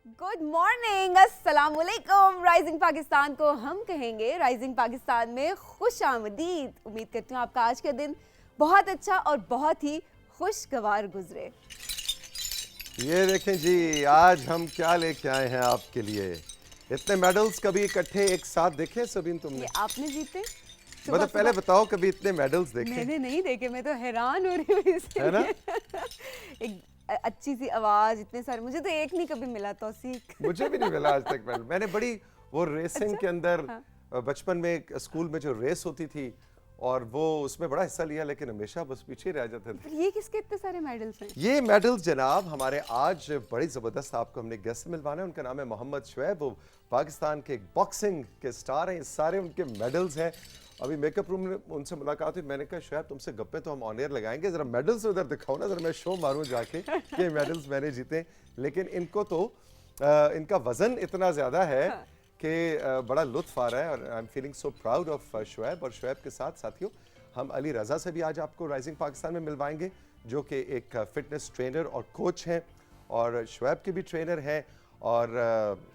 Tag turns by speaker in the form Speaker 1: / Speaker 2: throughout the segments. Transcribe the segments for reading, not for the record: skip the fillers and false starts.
Speaker 1: Good morning, अस्सलाम वालेकुम। Rising Pakistan को हम कहेंगे राइजिंग पाकिस्तान में खुश आमदीद। उम्मीद करती हूँ आपका आज का दिन बहुत अच्छा और बहुत ही खुशगवार गुजरे।
Speaker 2: ये देखें जी, आज हम क्या लेके आए हैं आपके लिए। इतने मेडल्स कभी इकट्ठे एक साथ देखे सबिन तुमने?
Speaker 1: ये आपने जीते?
Speaker 2: मतलब पहले बताओ, कभी इतने मेडल्स देखे?
Speaker 1: मैंने नहीं देखे, मैं तो हैरान हो रही हूँ इससे।
Speaker 2: है ना?
Speaker 1: एक अच्छी सी आवाज, इतने सारे, मुझे तो एक नहीं कभी मिला तौसीक।
Speaker 2: मुझे भी नहीं मिला आज तक मेडल। मैंने बड़ी वो रेसिंग
Speaker 1: अच्छा?
Speaker 2: के अंदर
Speaker 1: हाँ।
Speaker 2: बचपन में स्कूल में जो रेस होती थी और वो उसमें बड़ा हिस्सा लिया, लेकिन हमेशा बस पीछे रह जाते थे।
Speaker 1: ये किसके इतने सारे मेडल्स हैं?
Speaker 2: ये मेडल्स जनाब हमारे आज बड़ी ज़बरदस्त आपको हमने गेस्ट से मिलवाना है। उनका नाम है मोहम्मद शुएब। वो पाकिस्तान के बॉक्सिंग के स्टार हैं। ये सारे उनके मेडल्स हैं। अभी मेकअप रूम में उनसे मुलाकात हुई, मैंने कहा शुएब तुमसे गप्पे तो हम ऑन एयर लगाएंगे, जरा मेडल्स उधर दिखाओ ना, जरा मैं शो मारूं जाके कि मेडल्स मैंने जीते। लेकिन इनको तो इनका वजन इतना ज़्यादा है कि बड़ा लुत्फ आ रहा है और I am feeling so proud of Shoaib. और शुएब के साथ साथियों हम अली रज़ा से भी आज आपको राइजिंग पाकिस्तान में मिलवाएंगे, जो कि एक फिटनेस ट्रेनर और कोच हैं और शुएब के भी ट्रेनर हैं और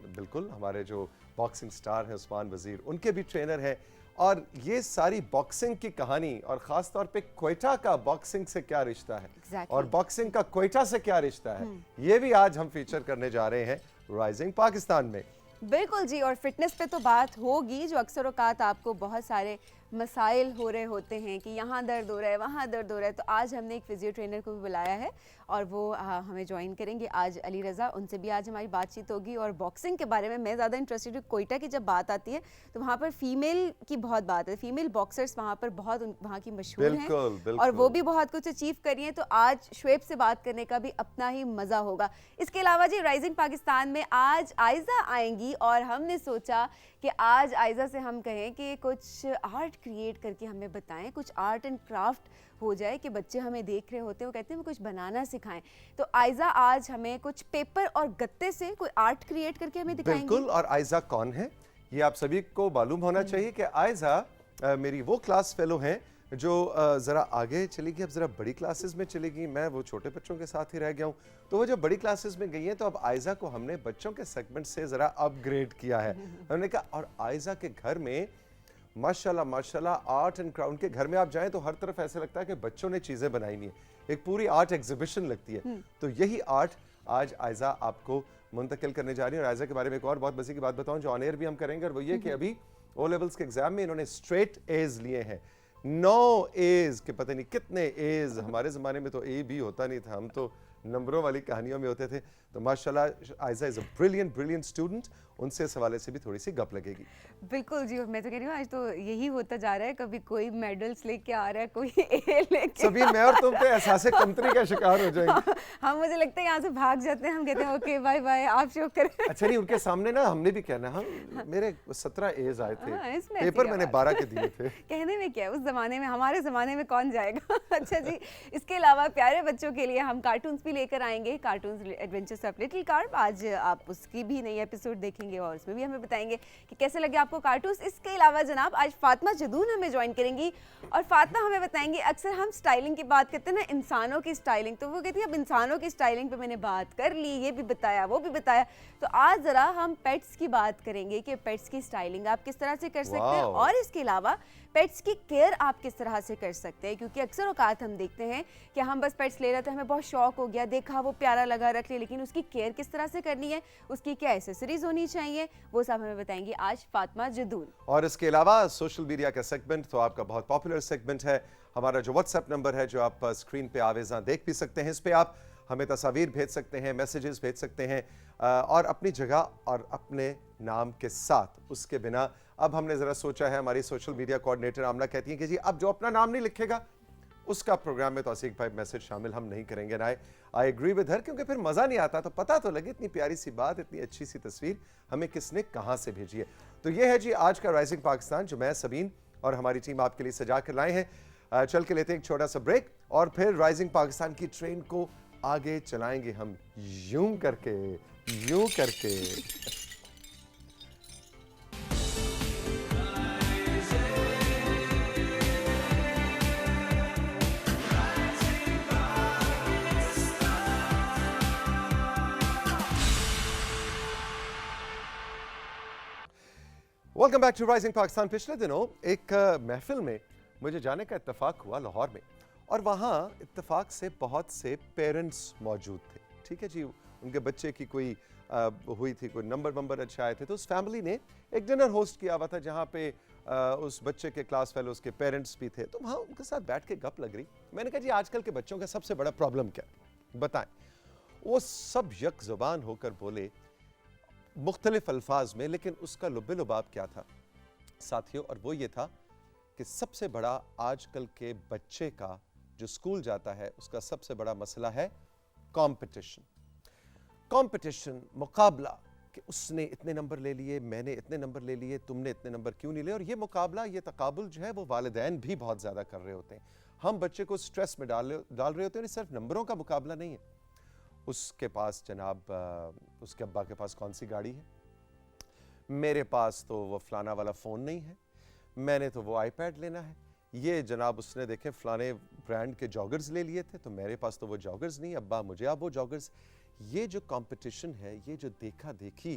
Speaker 2: बिल्कुल हमारे जो बॉक्सिंग स्टार हैं उस्मान वज़ीर, उनके भी ट्रेनर हैं। और ये सारी बॉक्सिंग की कहानी और ख़ास तौर पे क्वेटा का बॉक्सिंग से क्या रिश्ता है और बॉक्सिंग का क्वेटा से क्या रिश्ता है, ये भी आज हम फीचर करने जा रहे हैं राइजिंग पाकिस्तान में।
Speaker 1: बिल्कुल जी। और फिटनेस पे तो बात होगी, जो अक्सर औकात आपको बहुत सारे मसाइल हो रहे होते हैं कि यहाँ दर्द हो रहा है, वहाँ दर्द हो रहा है। तो आज हमने एक फिजियो ट्रेनर को भी बुलाया है और वो हमें ज्वाइन करेंगे आज, अली रज़ा। उनसे भी आज हमारी बातचीत होगी। और बॉक्सिंग के बारे में मैं ज़्यादा इंटरेस्टेड हूँ। कोयटा की जब बात आती है तो वहाँ पर फीमेल की बहुत बात है, फीमेल बॉक्सर्स वहाँ पर बहुत वहाँ की मशहूर हैं और वो भी बहुत कुछ अचीव करी हैं। तो आज शुएब से बात करने का भी अपना ही मज़ा होगा। इसके अलावा जी राइजिंग पाकिस्तान में आज आयज़ा आएंगी और हमने सोचा कि आज आयज़ा से हम कहें कि कुछ आर्ट क्रिएट करके हमें बताएं, कुछ आर्ट एंड क्राफ्ट हो जाए कि बच्चे हमें देख रहे होते हैं, वो कहते हैं वो कुछ बनाना सिखाएं। तो आयज़ा आज हमें कुछ पेपर और गत्ते से कोई आर्ट क्रिएट करके हमें दिखाएंगी।
Speaker 2: बिल्कुल। और आयज़ा कौन है ये आप सभी को मालूम होना चाहिए कि आयज़ा मेरी वो क्लास फेलो हैं जो ज़रा आगे चली गई, अब ज़रा बड़ी क्लासेस में चली गई। मैं वो छोटे बच्चों के साथ ही रह गया हूँ। तो वो जब बड़ी क्लासेस में गई हैं तो अब आयज़ा को हमने बच्चों के सेगमेंट से ज़रा अपग्रेड किया है। हमने कहा, और आयज़ा के घर में माशाल्लाह माशाल्लाह आर्ट एंड क्राफ्ट के घर में आप जाएं तो हर तरफ ऐसे लगता है कि बच्चों ने चीज़ें बनाई नहीं है, एक पूरी आर्ट एग्जीबिशन लगती है। तो यही आर्ट आज आयज़ा आपको मुंतकिल करने जा रही है। और आयज़ा के बारे में एक और बहुत मज़े की बात बताऊं जो ऑन एयर भी हम करेंगे, और वो ये कि अभी ओ लेवल्स के एग्जाम में इन्होंने स्ट्रेट एज लिए हैं। 9 एज के पता नहीं कितने एज, हमारे ज़माने में तो ए भी होता नहीं था, हम तो नंबरों वाली कहानियों में होते थे। तो माशाल्लाह Aiza is a brilliant student. उनसे इस हवाले से भी थोड़ी सी गप लगेगी।
Speaker 1: बिल्कुल जी। मैं तो कह रही हूँ आज तो यही होता जा रहा है, कभी कोई मेडल्स लेके आ रहा है, कोई ए लेके।
Speaker 2: सभी मैं और तुम पे एहसास कमतरी का शिकार हो जाएंगे।
Speaker 1: हम मुझे लगता है यहाँ से भाग जाते हैं, हम कहते हैं ओके बाय बाय, आप शो करें।
Speaker 2: अच्छा नहीं, उनके सामने ना हमने भी कहना, हम मेरे 17 एज आए थे, पेपर मैंने 12 के दिए थे।
Speaker 1: कहने में क्या है, उस जमाने में, हमारे जमाने में कौन जाएगा। अच्छा जी। इसके अलावा प्यारे बच्चों के लिए हम कार्टून्स भी लेकर आएंगे, cartoons adventures of little carp. आज आप उसकी भी नई एपिसोड देखेंगे और उसमें भी हमें बताएंगे कि कैसे लगे आपको कार्टून्स। इसके अलावा जनाब आज फातिमा जदून हमें ज्वाइन करेंगी और फातिमा हमें बताएंगे, अक्सर हम स्टाइलिंग की बात करते हैं ना, इंसानों की स्टाइलिंग, तो वो कहती है अब इंसानों की स्टाइलिंग पे मैंने बात कर ली, ये भी बताया वो भी बताया। तो आज ज़रा हम पेट्स की बात करेंगे कि पेट्स की स्टाइलिंग आप किस तरह से कर सकते हैं और इसके अलावा पेट्स की केयर आप किस तरह से कर सकते हैं। क्योंकि अक्सर औकात हम देखते हैं कि हम बस पेट्स ले रहे थे, हमें बहुत शौक हो गया, देखा वो प्यारा लगा, रख लिया, लेकिन उसकी केयर किस तरह से करनी है, उसकी क्या एसेसरीज होनी चाहिए, वो सब हमें बताएंगी आज फातिमा जदून।
Speaker 2: और इसके अलावा सोशल मीडिया का सेगमेंट तो आपका बहुत पॉपुलर सेगमेंट है। हमारा जो व्हाट्सएप नंबर है जो आप स्क्रीन पे आवेज़ां देख भी सकते हैं, इस पे आप हमें तस्वीर भेज सकते हैं, मैसेजेस भेज सकते हैं और अपनी जगह और अपने नाम के साथ। उसके बिना अब हमने ज़रा सोचा है, हमारी सोशल मीडिया कोऑर्डिनेटर आमना कहती हैं कि जी अब जो अपना नाम नहीं लिखेगा उसका प्रोग्राम में तौसीक भाई मैसेज शामिल हम नहीं करेंगे। ना आई एग्री विद हर, क्योंकि फिर मज़ा नहीं आता, तो पता तो लगे इतनी प्यारी सी बात, इतनी अच्छी सी तस्वीर हमें किसने कहाँ से भेजी है। तो ये है जी आज का राइजिंग पाकिस्तान जो मैं सबीन और हमारी टीम आपके लिए सजा कर लाए हैं। चल के लेते हैं एक छोटा सा ब्रेक और फिर राइजिंग पाकिस्तान की ट्रेन को आगे चलाएंगे हम यूं करके। Welcome back to rising Pakistan. पिछले दिनों एक महफिल में मुझे जाने का इत्तेफाक हुआ लाहौर में, और वहाँ इत्तेफाक से बहुत से पेरेंट्स मौजूद थे। ठीक है जी, उनके बच्चे की कोई हुई थी, कोई नंबर अच्छे आए थे, तो उस फैमिली ने एक डिनर होस्ट किया हुआ था जहाँ पे उस बच्चे के क्लास फेलोज के पेरेंट्स भी थे। तो वहाँ उनके साथ बैठ के गप लग रही। मैंने कहा जी आजकल के बच्चों का सबसे बड़ा प्रॉब्लम क्या है बताएं। वो सब यक ज़ुबान होकर बोले मुख्तलिफ अल्फाज में, लेकिन उसका लुब्बे-लुबाब क्या था साथियों, और वो ये था कि सबसे बड़ा आजकल के बच्चे का जो स्कूल जाता है उसका सबसे बड़ा मसला है कंपटीशन। कंपटीशन, मुकाबला, कि उसने इतने नंबर ले लिए, मैंने इतने नंबर ले लिए, तुमने इतने नंबर क्यों नहीं लिए। और ये मुकाबला, ये तकाबुल जो है वो वालिदैन भी बहुत ज़्यादा कर रहे होते हैं। हम बच्चे को स्ट्रेस में डाल रहे होते हैं। सिर्फ नंबरों का मुकाबला नहीं है, उसके पास जनाब उसके अब्बा के पास कौन सी गाड़ी है, मेरे पास तो वो फलाना वाला फ़ोन नहीं है, मैंने तो वो आईपैड लेना है, ये जनाब उसने देखे फलाने ब्रांड के जॉगर्स ले लिए थे तो मेरे पास तो वो जॉगर्स नहीं, अब्बा मुझे अब वो जॉगर्स। ये जो कंपटीशन है, ये जो देखा देखी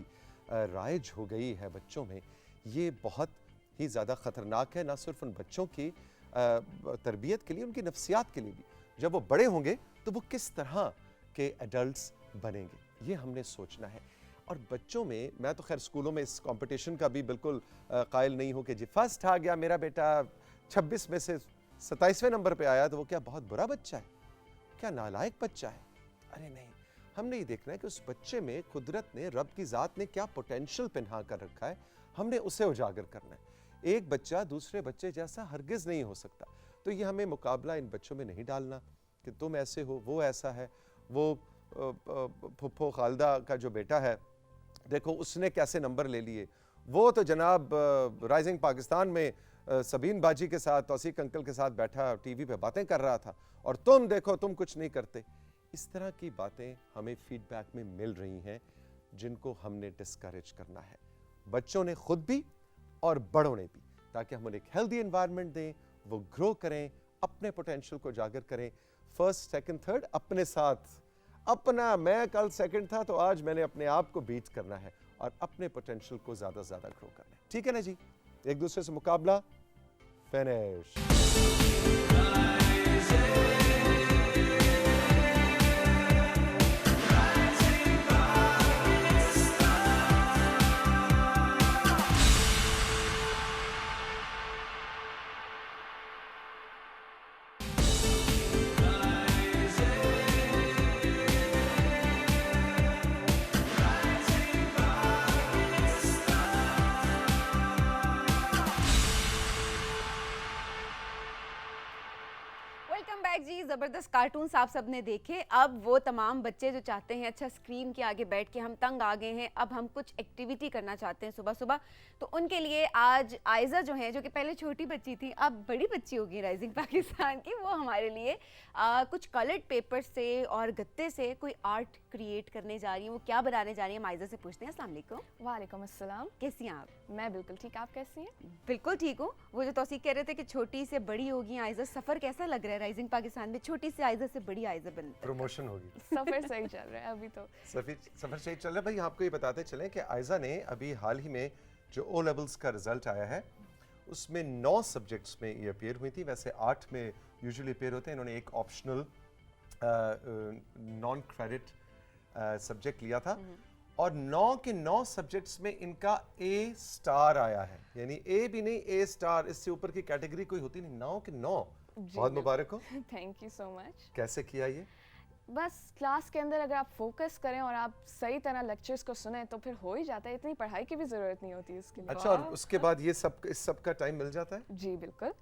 Speaker 2: राइज हो गई है बच्चों में, ये बहुत ही ज़्यादा ख़तरनाक है, ना सिर्फ उन बच्चों की तरबियत के लिए, उनकी नफ्सियात के लिए भी। जब वो बड़े होंगे तो वो किस तरह के एडल्ट्स बनेंगे, ये हमने सोचना है। और बच्चों में, मैं तो खैर स्कूलों में इस कंपटीशन का भी बिल्कुल कायल नहीं हूँ कि जी फर्स्ट आ गया मेरा बेटा, 26 में से 27वें नंबर पे आया तो वो क्या बहुत बुरा बच्चा है, क्या नालायक बच्चा है। अरे नहीं, हमने ये देखना है कि उस बच्चे में कुदरत ने, रब की ज़ात ने क्या पोटेंशियल पिन्हा कर रखा है, हमने उसे उजागर करना है। एक बच्चा दूसरे बच्चे जैसा हरगिज़ नहीं हो सकता। तो ये हमें मुकाबला इन बच्चों में नहीं डालना कि तुम ऐसे हो, वो ऐसा है। वो फुप्पो खालदा का जो बेटा है, देखो उसने कैसे नंबर ले लिए, वो तो जनाब राइजिंग पाकिस्तान में सबीन बाजी के साथ, तौसीक अंकल के साथ बैठा टीवी पे बातें कर रहा था, और तुम देखो तुम कुछ नहीं करते। इस तरह की बातें हमें फीडबैक में मिल रही हैं जिनको हमने डिस्करेज करना है, बच्चों ने खुद भी और बड़ों ने भी, ताकि हम उन्हें एक हेल्दी एनवायरनमेंट दें, वो ग्रो करें, अपने पोटेंशियल को जागर करें। फर्स्ट सेकंड थर्ड अपने साथ, अपना, मैं कल सेकंड था तो आज मैंने अपने आप को बीट करना है और अपने पोटेंशियल को ज़्यादा से ज़्यादा ग्रो करना है। ठीक है ना जी, एक दूसरे से मुकाबला फिनिश।
Speaker 1: वेलकम बैक जी। ज़बरदस्त कार्टून्स आप सब ने देखे। अब वो तमाम बच्चे जो चाहते हैं अच्छा स्क्रीन के आगे बैठ के हम तंग आ गए हैं, अब हम कुछ एक्टिविटी करना चाहते हैं सुबह सुबह, तो उनके लिए आज आयज़ा जो है, जो कि पहले छोटी बच्ची थी अब बड़ी बच्ची होगी राइजिंग पाकिस्तान की, वो हमारे लिए कुछ कलर्ड पेपर से और गत्ते से कोई आर्ट क्रिएट करने जा रही हैं। वो क्या बनाने जा रही हैं, हम आयज़ा से पूछते हैं। अस्सलाम वालेकुम।
Speaker 3: वालेकुम अस्सलाम।
Speaker 1: कैसी हैं आप?
Speaker 3: मैं बिल्कुल ठीक, आप कैसी हैं?
Speaker 1: बिल्कुल ठीक हूँ। वो जो तौसीक कह रहे थे कि छोटी से बड़ी होगी आयज़ा, सफ़र कैसा लग रहा है राइजिंग पाकिस्तान में, छोटी से आयज़ा से बड़ी आयज़ा बनने तक?
Speaker 2: प्रमोशन होगी।
Speaker 3: सफ़र सही चल रहा है अभी तो।
Speaker 2: सफर सही चल रहा है भाई। आपको ये बताते चलें कि आयज़ा ने अभी हाल ही में जो ओ लेवल्स का रिजल्ट आया है उसमें 9 सब्जेक्ट्स में ये अपेयर हुई थी। वैसे 8 में यूजुअली अपेयर होते हैं, इन्होंने एक ऑप्शनल नॉन क्रेडिट सब्जेक्ट लिया था और 9 के 9 सब्जेक्ट्स में इनका ए स्टार आया है। यानी ए भी नहीं, ए स्टार, इससे ऊपर की कैटेगरी कोई होती नहीं। 9 के 9, बहुत मुबारक हो।
Speaker 3: Thank you so much.
Speaker 2: कैसे किया ये?
Speaker 3: बस क्लास के अंदर अगर आप फोकस करें और आप सही तरह लेक्चर्स को सुने तो फिर हो ही जाता है, इतनी पढ़ाई की भी ज़रूरत नहीं होती इसके लिए।
Speaker 2: अच्छा, और उसके बाद ये सब, इस सब का टाइम मिल जाता है?
Speaker 3: जी बिल्कुल।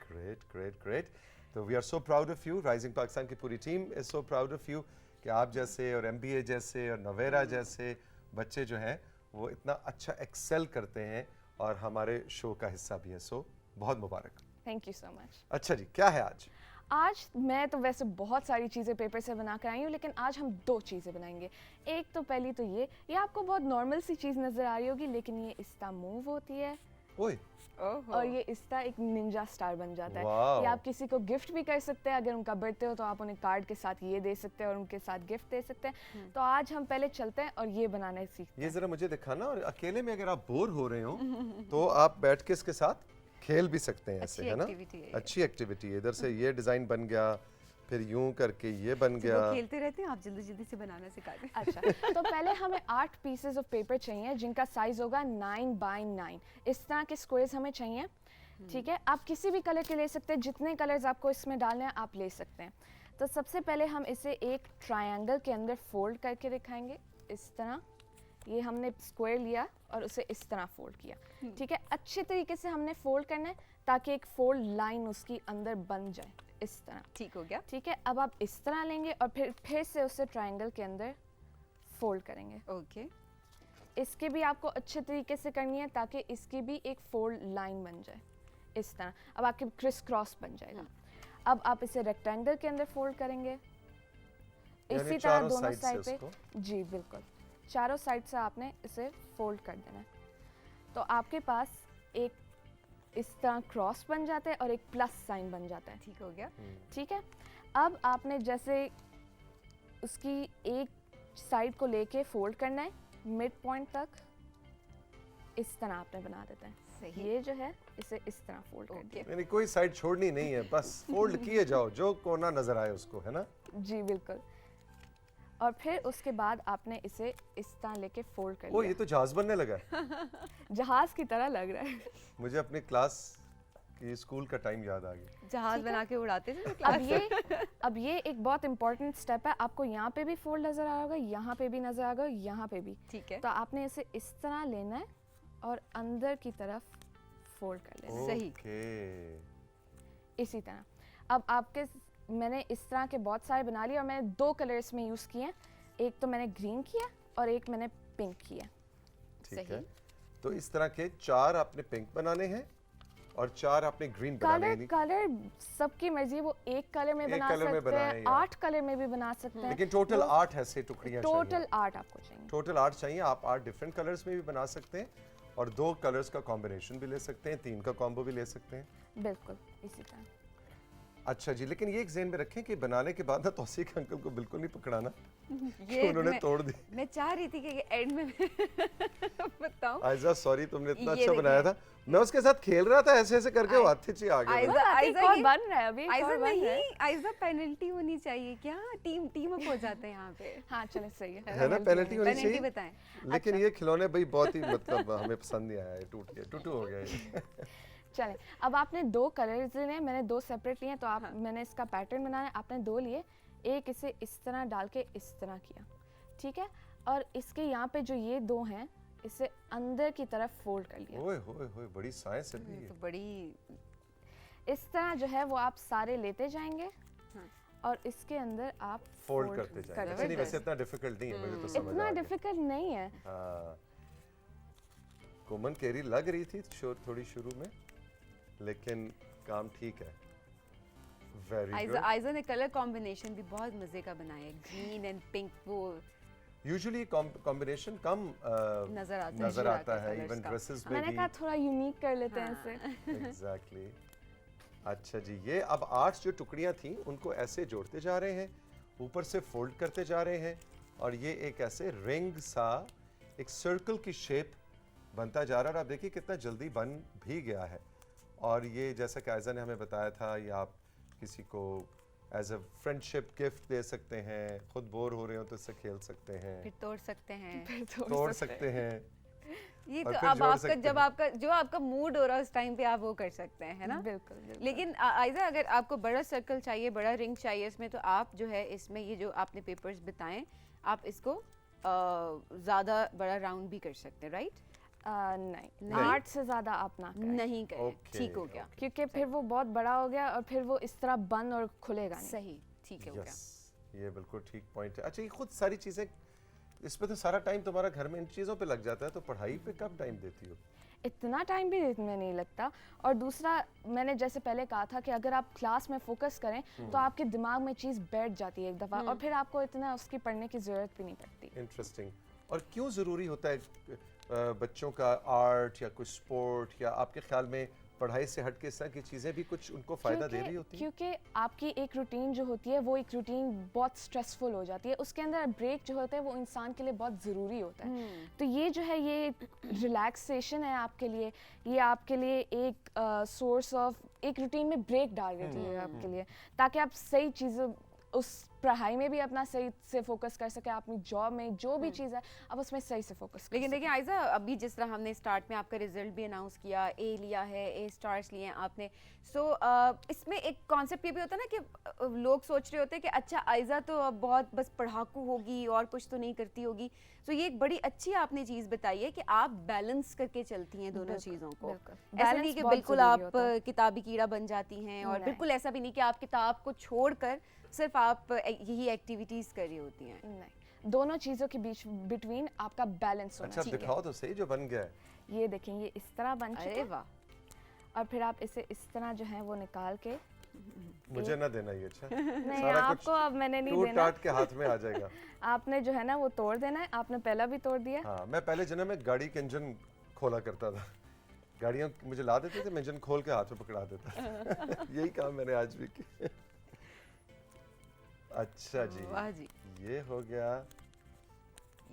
Speaker 2: Great great great. तो we are so proud of you. Rising Pakistan की पूरी team is so proud of you कि आप जैसे और MBA जैसे और नवेरा जैसे बच्चे जो हैं वो इतना अच्छा एक्सेल करते हैं और हमारे शो का हिस्सा भी है। सो बहुत मुबारक।
Speaker 3: Thank you so much.
Speaker 2: अच्छा जी, क्या है आज?
Speaker 3: आज मैं तो वैसे बहुत सारी चीज़ें पेपर से बना कर आई हूँ, लेकिन आज हम 2 चीज़ें बनाएंगे। एक तो पहली तो ये आपको बहुत नॉर्मल सी चीज़ नज़र आ रही होगी, लेकिन ये इस्ता मूव होती है,
Speaker 2: ओए
Speaker 1: ओहो।
Speaker 3: और ये इस तरह एक निंजा स्टार बन जाता है।
Speaker 2: वाओ।
Speaker 3: ये आप किसी को गिफ्ट भी कर सकते हैं, अगर उनका बर्थडे हो तो आप उन्हें कार्ड के साथ ये दे सकते हैं और उनके साथ गिफ्ट दे सकते हैं। तो आज हम पहले चलते हैं और ये बनाने सीखते
Speaker 2: ये
Speaker 3: हैं।
Speaker 2: जरा मुझे दिखाना, और अकेले में अगर आप बोर हो रहे हो तो आप बैठ के इसके साथ खेल भी सकते हैं ऐसे,
Speaker 1: अच्छी
Speaker 2: है ना?
Speaker 1: activity है ये।
Speaker 2: अच्छी एक्टिविटी है। इधर से ये डिजाइन बन गया, फिर यूं करके ये बन
Speaker 1: जो
Speaker 2: गया।
Speaker 1: वो खेलते रहते हैं, आप जल्दी जल्दी से बनाना सिखा दें।
Speaker 3: अच्छा, तो पहले हमें 8 पीसेस ऑफ पेपर चाहिए जिनका साइज होगा 9 बाय 9। इस तरह के स्क्वायर्स हमें चाहिए, ठीक है? आप किसी भी कलर के ले सकते हैं, जितने कलर्स आपको इसमें डालने हैं आप ले सकते हैं। तो सबसे पहले हम इसे एक ट्रायंगल के अंदर फोल्ड करके दिखाएंगे, इस तरह। ये हमने स्क्वायर लिया और उसे इस तरह फोल्ड किया, ठीक है? अच्छे तरीके से हमने फोल्ड करना है ताकि एक फोल्ड लाइन उसकी अंदर बन जाए, इस तरह।
Speaker 1: ठीक हो गया।
Speaker 3: ठीक है, अब आप इस तरह लेंगे और फिर से उसे ट्रायंगल के अंदर फोल्ड करेंगे।
Speaker 1: ओके।
Speaker 3: इसकी भी आपको अच्छे तरीके से करनी है ताकि इसकी भी एक फोल्ड लाइन बन जाए, इस तरह। अब आपके क्रिस क्रॉस बन जाएगा। अब आप इसे रेक्टेंगल के अंदर फोल्ड करेंगे, इसी तरह
Speaker 2: चारों
Speaker 3: दोनों
Speaker 2: साइड से
Speaker 3: साइड पे।
Speaker 2: उसको?
Speaker 3: जी बिल्कुल, चारों साइड से आपने इसे फोल्ड कर देना है। तो आपके पास एक इस तरह क्रॉस बन जाता है और एक प्लस साइन बन जाता है,
Speaker 1: ठीक हो गया।
Speaker 3: ठीक है? अब आपने जैसे उसकी एक साइड को लेके फोल्ड करना है मिड पॉइंट तक, इस तरह आपने बना देते हैं।
Speaker 1: सही।
Speaker 3: ये जो है इसे इस तरह फोल्ड कर दिया।
Speaker 2: यानी कोई साइड छोड़नी नहीं है, बस फोल्ड किए जाओ, जो कोना नजर आए उसको, है ना?
Speaker 3: जी बिल्कुल। और फिर उसके बाद आपने इसे इस तरह लेके फोल्ड कर
Speaker 2: ओ, ये
Speaker 3: लिया।
Speaker 2: तो जहाज बनने लगा है।
Speaker 3: जहाज की तरह लग रहा है।
Speaker 2: मुझे अपनी क्लास की स्कूल का टाइम याद आ गया।
Speaker 1: जहाज बना के उड़ाते थे
Speaker 3: अब ये एक बहुत इंपॉर्टेंट स्टेप है। आपको यहाँ पे भी फोल्ड नजर आ रहा होगा, यहाँ पे भी नजर आ होगा, यहाँ पे भी।
Speaker 1: ठीक है।
Speaker 3: तो आपने इसे इस तरह लेना है और अंदर की तरफ फोल्ड कर लेना है,
Speaker 1: सही।
Speaker 2: ओके।
Speaker 3: इसी तरह। अब आपके मैंने इस तरह के बहुत सारे बना लिए और मैंने 2 कलर्स में यूज़ किए हैं। एक तो मैंने ग्रीन किया और एक मैंने पिंक किया।
Speaker 2: ठीक
Speaker 1: सही।
Speaker 2: है, तो इस तरह के 4 आपने पिंक बनाने हैं और 4 आपने ग्रीन बनाने हैं।
Speaker 3: कलर सबकी मर्जी है, वो एक कलर में
Speaker 2: एक
Speaker 3: बना
Speaker 2: कलर में
Speaker 3: सकते
Speaker 2: बनाएं
Speaker 3: हैं,
Speaker 2: या-
Speaker 3: 8 कलर में भी बना सकते हैं।
Speaker 2: लेकिन टोटल 8 ऐसे टुकड़ियां
Speaker 3: टोटल
Speaker 2: चाहिए।
Speaker 3: 8 आपको चाहिए।
Speaker 2: टोटल 8 चाहिए। आप 8 डिफरेंट कलर्स में भी बना सकते हैं और 2 कलर्स का कॉम्बिनेशन भी ले सकते हैं, 3 का कॉम्बो भी ले सकते हैं।
Speaker 3: बिल्कुल इसी तरह।
Speaker 2: अच्छा जी, लेकिन ये एक ज़हन में रखें कि बनाने के बाद ना तौसीक अंकल को बिल्कुल नहीं पकड़ाना कि
Speaker 1: ये
Speaker 2: उन्होंने
Speaker 1: मैं-
Speaker 2: तोड़ दी।
Speaker 1: मैं चाह रही थी कि एंड में बताऊं।
Speaker 2: आयजा सॉरी, तुमने इतना
Speaker 1: ये
Speaker 2: अच्छा बनाया था, मैं उसके साथ खेल रहा था, ऐसे ऐसे करके वो हाथ से आ गया।
Speaker 1: आयजा
Speaker 3: एक
Speaker 1: आयजा
Speaker 3: और
Speaker 1: ये-
Speaker 3: बन रहा है अभी, एक
Speaker 1: आयजा
Speaker 3: और बन रहा है।
Speaker 1: नहीं, आयजा पेनल्टी होनी चाहिए क्या? टीम अप हो जाते हैं यहाँ पे।
Speaker 3: हाँ चले सही है।
Speaker 2: है ना, पेनल्टी होनी
Speaker 1: पेनल्टी
Speaker 2: चाहिए।
Speaker 1: बताएं।
Speaker 2: लेकिन ये खिलौने भाई बहुत ही मतलब हमें पसंद नहीं आया, ये टूट गया, टूटू हो गया ये।
Speaker 3: चलें, अब आपने 2 कलर्स लिए हैं, मैंने 2 सेपरेट लिए हैं, तो आप मैंने इसका पैटर्न बनाना है। आपने 2 लिए, एक इसे इस तरह डाल के इस तरह किया, ठीक है? और इसके यहाँ पे जो ये 2 हैं, इसे अंदर की तरफ फोल्ड कर लिया।
Speaker 2: ओए होए होए, बड़ी साइंस है
Speaker 1: ये
Speaker 2: ये।
Speaker 1: तो बड़ी
Speaker 3: इस तरह जो है वो आप सारे लेते जाएंगे और इसके अंदर आप
Speaker 2: फोल्ड करते जाएंगे। अच्छा नहीं, वैसे इतना डिफिकल्ट नहीं है, मुझे तो समझ आ
Speaker 3: इतना
Speaker 2: गया।
Speaker 3: डिफिकल्ट नहीं है।
Speaker 2: हाँ, कोमन केरी लग रही थी थोड़ी शुरू में, लेकिन काम ठीक है। Very
Speaker 1: Aiza
Speaker 2: good.
Speaker 1: आयजा ने कलर कॉम्बिनेशन भी बहुत मजे का बनाया है, ग्रीन एंड पिंक। वो
Speaker 2: यूजुअली कॉम्बिनेशन कम
Speaker 1: नजर आता है
Speaker 2: इवन
Speaker 1: colours का।
Speaker 2: ड्रेसेस में
Speaker 3: मैंने
Speaker 2: भी।
Speaker 3: कहा थोड़ा यूनिक कर लेते हैं इसे।
Speaker 2: एग्जैक्टली। अच्छा जी, ये अब 8 जो टुकड़ियां थी उनको ऐसे जोड़ते जा रहे हैं, ऊपर से फोल्ड करते जा रहे हैं और ये एक ऐसे रिंग सा एक सर्कल की शेप बनता जा रहा है। और आप देखिए कितना जल्दी बन भी गया है। और ये जैसा कि आयजा ने हमें बताया था, ये आप किसी को एज अ फ्रेंडशिप गिफ्ट दे सकते हैं, खुद बोर हो रहे हो तो इससे खेल सकते हैं,
Speaker 1: फिर तोड़ सकते हैं।
Speaker 2: तोड़ सकते हैं।
Speaker 1: ये
Speaker 2: और
Speaker 1: तो
Speaker 2: फिर
Speaker 1: अब
Speaker 2: जोड़
Speaker 1: आपका
Speaker 2: सकते
Speaker 1: जब
Speaker 2: हैं।
Speaker 1: आपका जो आपका मूड हो रहा है उस टाइम पे आप वो कर सकते हैं, है ना?
Speaker 3: बिल्कुल बिल्कुल।
Speaker 1: लेकिन आयजा अगर आपको बड़ा सर्कल चाहिए, बड़ा रिंग चाहिए इसमें, तो आप जो है इसमें ये जो आपने पेपर्स बताएं, आप इसको ज़्यादा बड़ा राउंड भी कर सकते हैं, राइट?
Speaker 3: नहीं, 8 से ज़्यादा आप ना करें,
Speaker 1: नहीं करें।
Speaker 2: Okay,
Speaker 1: ठीक हो गया।
Speaker 3: क्योंकि फिर वो बहुत बड़ा हो गया और फिर वो इस तरह बंद और खुलेगा नहीं।
Speaker 1: सही, ठीक है हो गया।
Speaker 2: यस, ये बिल्कुल ठीक पॉइंट है। अच्छा, ये खुद सारी चीजें, इस पे तो सारा टाइम तुम्हारा घर में इन चीजों पे लग जाता है, तो पढ़ाई पे कब टाइम देती हो?
Speaker 3: इतना टाइम भी इसमें नहीं लगता। और दूसरा, मैंने जैसे पहले कहा था कि अगर आप क्लास में फोकस करें तो आपके दिमाग में चीज़ बैठ जाती है एक दफ़ा और फिर आपको इतना उसकी पढ़ने की ज़रूरत भी नहीं पड़ती।
Speaker 2: इंटरेस्टिंग। और क्यों ज़रूरी होता है बच्चों का आर्ट या कुछ स्पोर्ट, या आपके ख्याल में पढ़ाई से हट के इस तरह की चीज़ें भी कुछ उनको फ़ायदा दे रही होती हैं?
Speaker 3: क्योंकि आपकी एक रूटीन जो होती है वो एक रूटीन बहुत स्ट्रेसफुल हो जाती है, उसके अंदर ब्रेक जो होता है वो इंसान के लिए बहुत ज़रूरी होता है। तो ये जो है ये रिलैक्सेशन है आपके लिए, ये आपके लिए एक सोर्स ऑफ एक रूटीन में ब्रेक डाल देती है आपके लिए, ताकि आप सही चीज़ें उस पढ़ाई में भी अपना सही से फोकस कर सके, अपनी जॉब में जो भी चीज़ है आप उसमें सही से फोकस कर
Speaker 1: लेकिन देखिए आयजा, अभी जिस तरह हमने स्टार्ट में आपका रिजल्ट भी अनाउंस किया, ए लिया है, ए स्टार्स लिए हैं आपने, सो इसमें एक कॉन्सेप्ट ये भी होता है ना कि लोग सोच रहे होते हैं कि अच्छा आयजा तो अब बहुत बस पढ़ाकू होगी और कुछ तो नहीं करती होगी। सो ये एक बड़ी अच्छी आपने चीज़ बताई है कि आप बैलेंस करके चलती हैं दोनों चीज़ों को। ऐसा
Speaker 3: Balance
Speaker 1: नहीं कि
Speaker 3: बहुत
Speaker 1: बिल्कुल
Speaker 3: ज़रूरी
Speaker 1: आप
Speaker 3: होता है।
Speaker 1: किताबी कीड़ा बन जाती हैं, और
Speaker 3: नहीं।
Speaker 1: बिल्कुल ऐसा भी नहीं कि आप किताब को छोड़कर सिर्फ आप यही एक्टिविटीज़ कर रही होती हैं।
Speaker 3: नहीं, दोनों चीज़ों के बीच बिटवीन आपका बैलेंस होना
Speaker 2: अच्छा
Speaker 3: चाहिए।
Speaker 2: दिखाओ तो सही जो बन गया है।
Speaker 3: ये देखें, ये इस तरह बन चुका
Speaker 1: अरे
Speaker 3: है,
Speaker 1: वाह,
Speaker 3: और फिर आप इसे इस तरह जो है वो निकाल के
Speaker 2: मुझे ना देना ये, अच्छा
Speaker 3: नहीं,
Speaker 2: सारा कुछ
Speaker 3: आपको अब मैंने नहीं
Speaker 2: टूट
Speaker 3: देना,
Speaker 2: टाट के हाथ में आ जाएगा।
Speaker 3: आपने जो है ना वो तोड़ देना है, आपने पहला भी तोड़ दिया।
Speaker 2: हाँ, मैं पहले जन्म में गाड़ी के इंजन खोला करता था, गाड़ियाँ मुझे ला देते थे, मैं इंजन खोल के हाथ में पकड़ा देता था। यही काम मैंने आज भी किया। अच्छा जी,
Speaker 1: वाह जी,
Speaker 2: ये हो गया,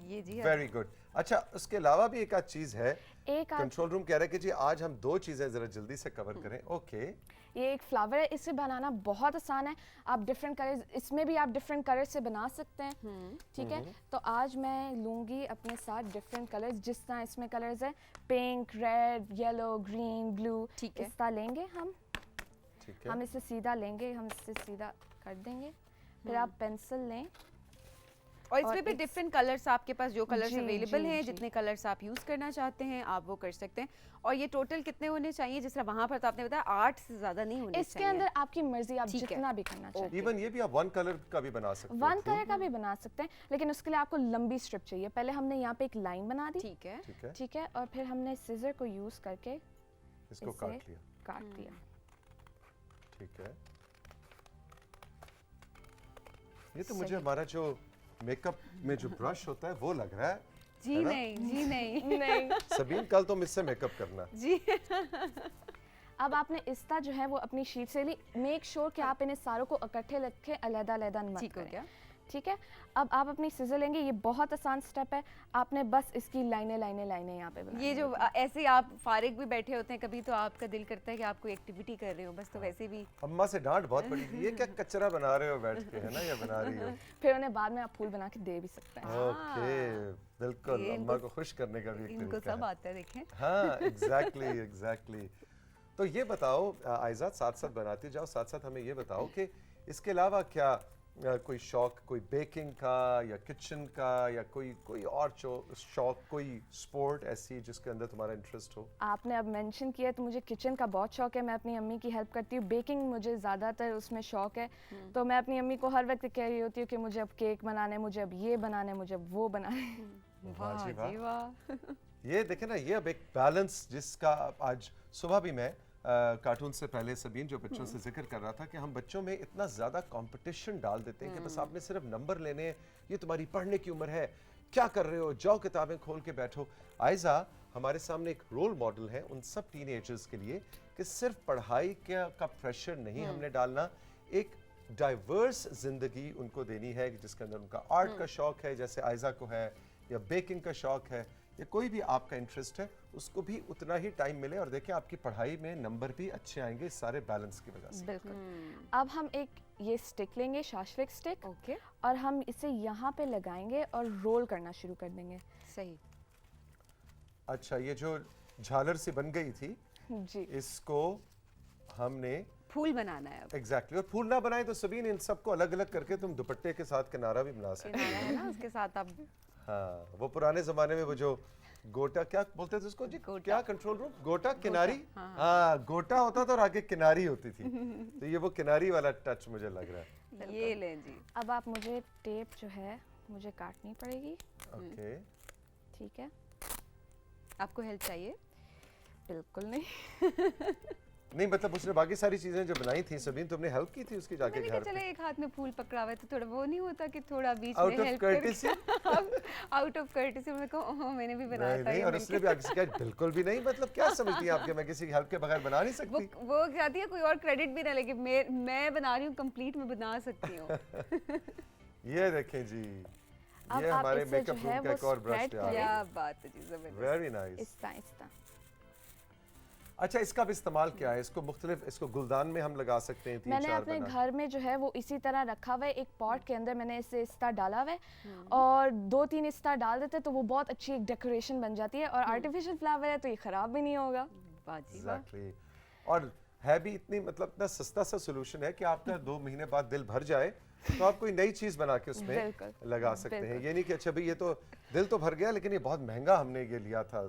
Speaker 1: ये जी
Speaker 2: वेरी गुड। अच्छा, उसके अलावा भी एक आध चीज है,
Speaker 3: एक आप,
Speaker 2: कंट्रोल रूम कह रहा है कि जी आज हम दो चीजें जरा जल्दी से कवर करें। ओके,
Speaker 3: ये एक फ्लावर है, इसे बनाना बहुत आसान है। आप डिफरेंट कलर्स, इसमें भी आप डिफरेंट कलर से बना सकते हैं, ठीक है। तो आज मैं लूँगी अपने साथ डिफरेंट कलर्स, जिस तरह इसमें कलर्स है pink, red, yellow, green, blue,
Speaker 1: ठीक है।
Speaker 3: इस तरह लेंगे हम
Speaker 2: ठीक है।
Speaker 3: हम इसे सीधा लेंगे, हम इसे सीधा कर देंगे। फिर आप पेंसिल लें,
Speaker 1: और इसमें
Speaker 3: और
Speaker 1: भी
Speaker 3: एक-
Speaker 1: डिफरेंट कलर्स आपके पास जो कलर्स
Speaker 3: जी,
Speaker 1: अवेलेबल
Speaker 3: जी,
Speaker 1: हैं,
Speaker 3: जी।
Speaker 1: जितने कलर्स आप यूज करना चाहते हैं आप वो कर सकते हैं। और ये टोटल कितने होने चाहिए? जिस तरह वहां पर तो आपने बताया 8 से ज्यादा नहीं होने
Speaker 3: इसके
Speaker 1: चाहिए।
Speaker 3: अंदर आपकी मर्जी, आप
Speaker 1: ठीक है।
Speaker 3: जितना भी करना चाहें।
Speaker 2: इवन ये भी आप वन कलर का भी बना सकते
Speaker 3: वन
Speaker 2: हैं।
Speaker 3: कलर का भी बना सकते हैं, लेकिन उसके लिए आपको लंबी स्ट्रिप चाहिए। पहले हमने यहाँ पे एक लाइन बना दी,
Speaker 1: ठीक है,
Speaker 2: ठीक है,
Speaker 3: ठीक है, और फिर हमने सीजर को यूज करके
Speaker 2: इसको
Speaker 3: इसे-
Speaker 2: काट लिया,
Speaker 3: काट दिया।
Speaker 2: ठीक है। ये तो
Speaker 3: सही।
Speaker 2: मुझे हमारा जो मेकअप में जो ब्रश होता है वो लग रहा है।
Speaker 1: जी
Speaker 2: है ना?
Speaker 1: नहीं, जी नहीं,
Speaker 3: नहीं,
Speaker 2: सबीन कल तुम इससे मेकअप करना।
Speaker 1: जी
Speaker 3: अब आपने इस्ता जो है वो अपनी शीट से ली। मेक श्योर कि आप इन्हें सारों को इकट्ठे रखें, अलग-अलग मत
Speaker 1: ठीक हो
Speaker 3: करें।
Speaker 1: गया।
Speaker 3: ठीक है, अब आप अपनी सीजर लेंगे, ये बहुत आसान स्टेप है। आपने बस इसकी लाइनें यहाँ पे बनानी
Speaker 1: ये जो
Speaker 3: होती हैं।
Speaker 1: ऐसे आप फारिग भी बैठे होते हैं, कभी तो आपका दिल करता है कि आप कोई एक्टिविटी कर रहे हो, बस तो वैसे भी
Speaker 2: अम्मा से डांट बहुत पड़ी थी, ये क्या कचरा बना रहे हो बैठ के, है ना, या बना रही हो।
Speaker 3: फिर उन्हें बाद में आप फूल बना के दे भी सकते हैं।
Speaker 2: ओके, बिल्कुल,
Speaker 1: ये
Speaker 2: अम्मा
Speaker 1: इनको-
Speaker 2: को खुश करने का भी एक
Speaker 1: इनको
Speaker 2: तरीका
Speaker 1: सब
Speaker 2: है।
Speaker 1: आता है, देखें।
Speaker 2: हाँ, एग्जैक्टली। तो ये बताओ आयज़ा, साथ साथ बनाती जाओ, साथ साथ हमें ये बताओ कि इसके अलावा क्या कोई शौक, कोई बेकिंग का या किचन का, या कोई और शौक, कोई स्पोर्ट ऐसी जिसके अंदर तुम्हारा इंटरेस्ट हो?
Speaker 3: आपने अब मेंशन किया तो मुझे किचन का बहुत शौक है। मैं अपनी अम्मी की हेल्प करती हूँ। बेकिंग मुझे ज़्यादातर उसमें शौक है, तो मैं अपनी अम्मी को हर वक्त कह रही होती हूँ कि मुझे अब केक बनाने, मुझे अब ये बनाने, मुझे अब वो बनाने।
Speaker 2: वाह जी वाह।
Speaker 1: वाह।
Speaker 2: ये देखे ना, ये अब एक बैलेंस जिसका आज सुबह भी मैं कार्टून से पहले सबीन जो बच्चों से जिक्र कर रहा था कि हम बच्चों में इतना ज़्यादा कंपटीशन डाल देते हैं कि बस आपने सिर्फ नंबर लेने हैं, ये तुम्हारी पढ़ने की उम्र है, क्या कर रहे हो, जाओ किताबें खोल के बैठो। आयज़ा हमारे सामने एक रोल मॉडल है उन सब टीनेजर्स के लिए कि सिर्फ पढ़ाई का प्रेशर नहीं हमने डालना, एक डाइवर्स जिंदगी उनको देनी है जिसके अंदर उनका आर्ट का शौक है, जैसे आयज़ा को है, या बेकिंग का शौक है, या कोई भी आपका इंटरेस्ट है, उसको भी उतना ही टाइम मिले। और देखिए आपकी पढ़ाई में नंबर भी अच्छे आएंगे इस सारे बैलेंस की वजह से।
Speaker 3: बिल्कुल। अब हम एक ये स्टिक लेंगे, शाशलिक स्टिक,
Speaker 1: ओके,
Speaker 3: और हम इसे यहाँ पे लगाएंगे और रोल करना शुरू कर देंगे।
Speaker 1: सही।
Speaker 2: अच्छा, ये जो झालर सी बन गई थी,
Speaker 3: जी,
Speaker 2: इसको हमने
Speaker 1: फूल बनाना है अब।
Speaker 2: एग्जैक्टली, और फूल ना बनाए तो सबीन इन सबको अलग अलग करके तुम दुपट्टे के साथ किनारा भी बना सकते
Speaker 1: किनारा है ना, उसके साथ आप
Speaker 2: हाँ, वो पुराने जमाने में वो जो गोटा क्या बोलते थे उसको जी,
Speaker 1: गोटा।
Speaker 2: क्या कंट्रोल रूम, गोटा किनारी,
Speaker 1: हाँ,
Speaker 2: हाँ गोटा होता था और आगे किनारी होती थी। तो ये वो किनारी वाला टच मुझे लग रहा है।
Speaker 1: ये लें जी।
Speaker 3: अब आप मुझे टेप जो है मुझे काटनी पड़ेगी,
Speaker 2: ओके,
Speaker 3: ठीक है?
Speaker 1: आपको हेल्प चाहिए?
Speaker 3: बिल्कुल नहीं।
Speaker 2: नहीं मतलब उसने बाकी सारी चीजें जो बनाई थी सबीन, तुमने हेल्प की थी उसकी जाके
Speaker 1: मैंने
Speaker 2: घर
Speaker 1: कहा चले
Speaker 2: पे?
Speaker 1: एक हाथ में फूल पकड़ा हुआ है तो थोड़ा वो नहीं होता कि थोड़ा बीच
Speaker 2: Out
Speaker 1: में
Speaker 2: of
Speaker 1: help
Speaker 2: courtesy?
Speaker 1: Out of courtesy मैं कहा ओह मैंने भी बनाया
Speaker 2: नहीं
Speaker 1: था
Speaker 2: नहीं,
Speaker 1: ये
Speaker 2: और
Speaker 1: मिलके।
Speaker 2: उसने भी आगे से कहा बिल्कुल भी नहीं, मतलब क्या समझती हैं आपके, मैं किसी की हेल्प के बगैर बना नहीं
Speaker 1: वो
Speaker 2: सकती।
Speaker 1: वो चाहती है कोई और क्रेडिट भी ना लेके मैं बना रही हूँ कंप्लीट मैं बना सकती हूँ।
Speaker 2: ये देखें जी,
Speaker 3: अब
Speaker 2: ये
Speaker 3: आप
Speaker 2: हमारे
Speaker 3: इससे
Speaker 2: मेकअप
Speaker 3: जो है
Speaker 2: रूम का
Speaker 3: वो
Speaker 2: एक और ब्रश
Speaker 3: spread
Speaker 2: तैयार है।
Speaker 1: क्या बात है जी जबरदस्त।
Speaker 2: Very nice.
Speaker 3: इस्ता
Speaker 2: अच्छा, इसका भी इस्तेमाल क्या है? इसको मुख्तलिफ, इसको गुलदान में हम लगा सकते हैं, 3
Speaker 3: मैंने
Speaker 2: 4
Speaker 3: अपने
Speaker 2: बना।
Speaker 3: घर में जो है वो इसी तरह रखा हुआ है, एक पॉट के अंदर मैंने इसे इस्ता डाला हुआ है और 2-3 इस्ता डाल देते तो वो बहुत अच्छी एक डेकोरेशन बन जाती है और आर्टिफिशियल फ्लावर है तो ये खराब भी नहीं होगा।
Speaker 1: वाह जी वाह।
Speaker 2: एग्जैक्टली। और है भी इतनी, मतलब इतना सस्ता सा सोल्यूशन है कि आपका 2 महीने बाद दिल भर जाए तो आप कोई नई चीज बना के उसमें
Speaker 3: बिल्कुल,
Speaker 2: लगा सकते हैं।
Speaker 3: बिल्कुल।
Speaker 2: ये नहीं कि अच्छा भाई ये तो दिल तो भर गया लेकिन ये बहुत महंगा हमने ये लिया था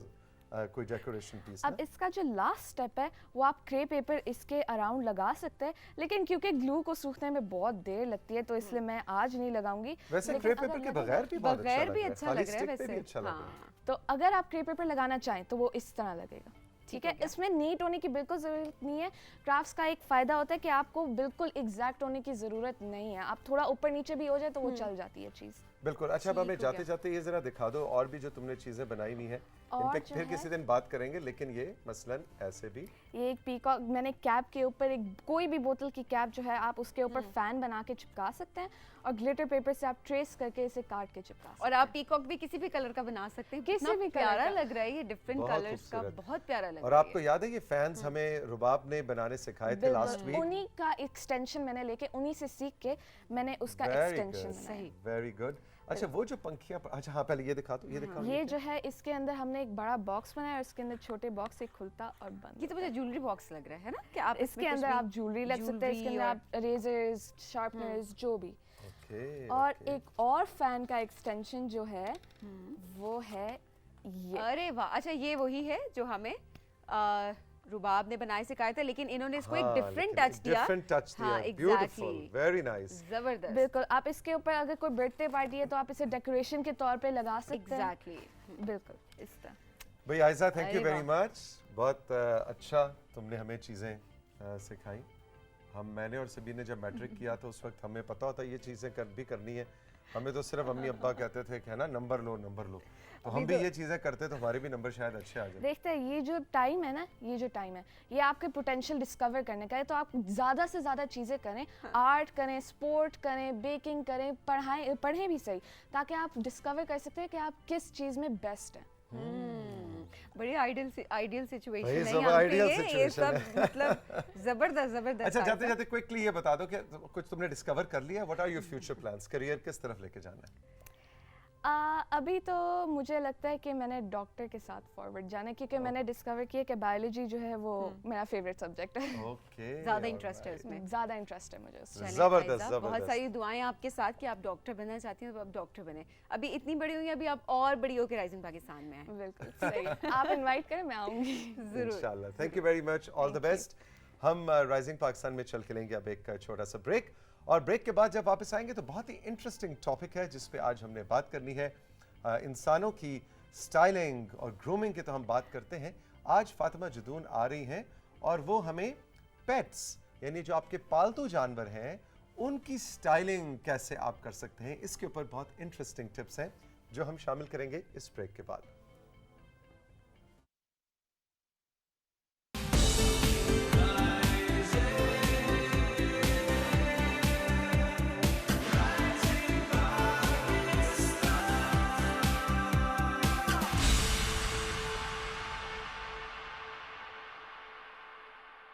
Speaker 2: कोई डेकोरेशन पीस
Speaker 3: अब इसका जो लास्ट स्टेप है वो आप क्रे पेपर इसके अराउंड लगा सकते हैं, लेकिन क्योंकि ग्लू को सूखने में बहुत देर लगती है तो इसलिए मैं आज नहीं लगाऊंगी।
Speaker 2: वैसे
Speaker 3: लेकिन
Speaker 2: क्रे
Speaker 3: अगर
Speaker 2: पेपर के
Speaker 3: लगेगा-
Speaker 2: बगैर भी बहुत अच्छा
Speaker 1: बगैर
Speaker 2: लग
Speaker 1: भी
Speaker 2: रहा है,
Speaker 1: अच्छा
Speaker 2: खाली
Speaker 1: लग रहा है
Speaker 2: stick पे भी
Speaker 1: वैसे।
Speaker 2: अच्छा लग रहा है।
Speaker 1: हाँ,
Speaker 3: तो अगर आप क्रे पेपर लगाना चाहें तो वो इस तरह लगेगा। ठीक है,
Speaker 1: हो गया।
Speaker 3: इसमें नीट होने की बिल्कुल ज़रूरत नहीं है। क्राफ्ट्स का एक फ़ायदा होता है कि आपको बिल्कुल एग्जैक्ट होने की ज़रूरत नहीं है, आप थोड़ा ऊपर नीचे भी हो जाए तो वो चल जाती है चीज़।
Speaker 2: बिल्कुल। अच्छा, अब
Speaker 1: ठीक
Speaker 2: हमें
Speaker 1: हो
Speaker 2: जाते
Speaker 1: गया।
Speaker 2: जाते ये जरा दिखा दो और भी जो तुमने चीजें बनाई हुई हैं, इन
Speaker 3: और
Speaker 2: पे
Speaker 3: जो
Speaker 2: फिर
Speaker 3: है-
Speaker 2: किसी दिन बात करेंगे, लेकिन ये मसलन ऐसे भी
Speaker 3: ये एक पीकॉक, मैंने कैप के ऊपर एक कोई भी बोतल की कैप जो है आप उसके ऊपर फैन बना के चिपका सकते हैं और ग्लिटर पेपर से आप ट्रेस करके इसे काट के चिपका सकते
Speaker 1: और आप पीकॉक भी किसी भी कलर का बना सकते हैं।
Speaker 3: किसी
Speaker 1: कितना
Speaker 3: भी कलर
Speaker 1: प्यारा
Speaker 3: का।
Speaker 1: लग रहा है ये डिफरेंट
Speaker 2: बहुत
Speaker 1: कलर्स का,
Speaker 2: खूबसूरत।
Speaker 1: बहुत प्यारा लग
Speaker 2: और
Speaker 1: रहा है
Speaker 2: आपको
Speaker 1: ये।
Speaker 2: याद है ये फैंस हमें रुबाब ने बनाने सिखाए थे लास्ट
Speaker 3: बिल्कुल,
Speaker 2: वीक।
Speaker 3: उन्हीं का एक्सटेंशन मैंने लेके उन्हीं से सीख के मैंने उसका
Speaker 2: Very
Speaker 3: एक्सटेंशन
Speaker 2: good.
Speaker 3: बनाया।
Speaker 1: सही।
Speaker 2: Very good. अच्छा, वो जो पंखियां, अच्छा हाँ पहले ये दिखा दो, ये दिखाओ।
Speaker 3: ये जो है इसके अंदर हमने एक बड़ा बॉक्स बनाया और इसके अंदर छोटे बॉक्स से खुलता और बंद
Speaker 1: ये तो
Speaker 3: होता
Speaker 1: मुझे ज्वेलरी बॉक्स लग रहा है ना कि आप
Speaker 3: है।
Speaker 1: इसमें
Speaker 3: इसके
Speaker 1: कुछ
Speaker 3: अंदर
Speaker 1: भी
Speaker 3: आप ज्वेलरी लग सकते हैं, इसके
Speaker 1: jewelry
Speaker 3: अंदर आप रेजर्स, शार्पनर्स, जो भी।
Speaker 2: ओके।
Speaker 3: और
Speaker 2: ओके।
Speaker 3: एक और फैन का एक्सटेंशन जो है वो है ये।
Speaker 1: अरे वाह, अच्छा ये वही है जो हमें रुबाब ने बनाए सिखाए थे, लेकिन इन्होंने इसको एक
Speaker 2: हाँ,
Speaker 1: डिफरेंट
Speaker 2: लेकिन
Speaker 1: टच दिया।
Speaker 2: डिफरेंट टच दिया।
Speaker 1: हाँ,
Speaker 2: ब्यूटीफुल,
Speaker 1: exactly।
Speaker 2: Very nice.
Speaker 1: जबरदस्त।
Speaker 3: बिल्कुल, आप इसके ऊपर अगर कोई बर्थडे पार्टी है तो आप इसे डेकोरेशन के तौर पे लगा सकते हैं।
Speaker 1: एग्जैक्टली।
Speaker 3: बिल्कुल इस तरह।
Speaker 2: भाई आयजा, थैंक यू
Speaker 1: अरे
Speaker 2: वेरी मच। बहुत अच्छा तुमने हमें चीज़ें सिखाई। मैंने और सभी ने जब मैट्रिक किया तो उस वक्त हमें पता होता ये चीज़ें भी करनी है। हमें तो सिर्फ अम्मी अब्बा कहते थे कि है ना नंबर लो नंबर लो, तो हम भी ये चीज़ें करते तो हमारे भी नंबर शायद अच्छे आ जाए।
Speaker 3: देखते हैं ये जो टाइम है ना, ये जो टाइम है ये आपके पोटेंशियल डिस्कवर करने का है, तो आप ज़्यादा से ज़्यादा चीज़ें करें, आर्ट करें, स्पोर्ट करें, बेकिंग करें, पढ़ें भी सही, ताकि आप डिस्कवर कर सकते हैं कि आप किस चीज़ में बेस्ट हैं।
Speaker 1: बड़ी आइडियल सिचुएशन
Speaker 2: भाई,
Speaker 1: है
Speaker 2: सब
Speaker 1: यहाँ पे
Speaker 2: ideal
Speaker 1: ये
Speaker 2: situation
Speaker 1: सब मतलब जबरदस्त जबरदस्त।
Speaker 2: अच्छा, जाते
Speaker 1: आयशा।
Speaker 2: जाते क्विकली ये बता दो कि कुछ तुमने डिस्कवर कर लिया, what are your future plans, career किस तरफ लेके जाना है?
Speaker 3: अभी तो मुझे लगता है कि मैंने डॉक्टर के साथ फॉरवर्ड जाना है, क्योंकि मैंने डिस्कवर किया कि बायोलॉजी जो है वो मेरा फेवरेट सब्जेक्ट है।
Speaker 2: ओके,
Speaker 1: ज्यादा इंटरेस्ट है उसमें।
Speaker 3: ज़्यादा इंटरेस्ट है मुझे उसमें।
Speaker 1: चलें
Speaker 2: जबरदस्त,
Speaker 1: आयशा, बहुत
Speaker 2: जबरदस्त।
Speaker 1: सारी दुआएं आपके साथ कि आप डॉक्टर बनना चाहती हैं तो आप डॉक्टर बने। अभी इतनी बड़ी हुई हैं, अभी आप और बड़ी होकर राइजिंग पाकिस्तान में आए।
Speaker 3: बिल्कुल सही। आप इनवाइट करें, मैं आऊँगी।
Speaker 1: जरूर।
Speaker 2: इंशाल्लाह। Thank you very much, all the best. हम राइजिंग पाकिस्तान में चल के लेंगे अब एक छोटा सा ब्रेक, और ब्रेक के बाद जब वापस आएंगे तो बहुत ही इंटरेस्टिंग टॉपिक है जिस पे आज हमने बात करनी है। इंसानों की स्टाइलिंग और ग्रूमिंग की तो हम बात करते हैं। आज फातिमा जदून आ रही हैं और वो हमें पेट्स, यानी जो आपके पालतू जानवर हैं, उनकी स्टाइलिंग कैसे आप कर सकते हैं, इसके ऊपर बहुत इंटरेस्टिंग टिप्स हैं जो हम शामिल करेंगे इस ब्रेक के बाद।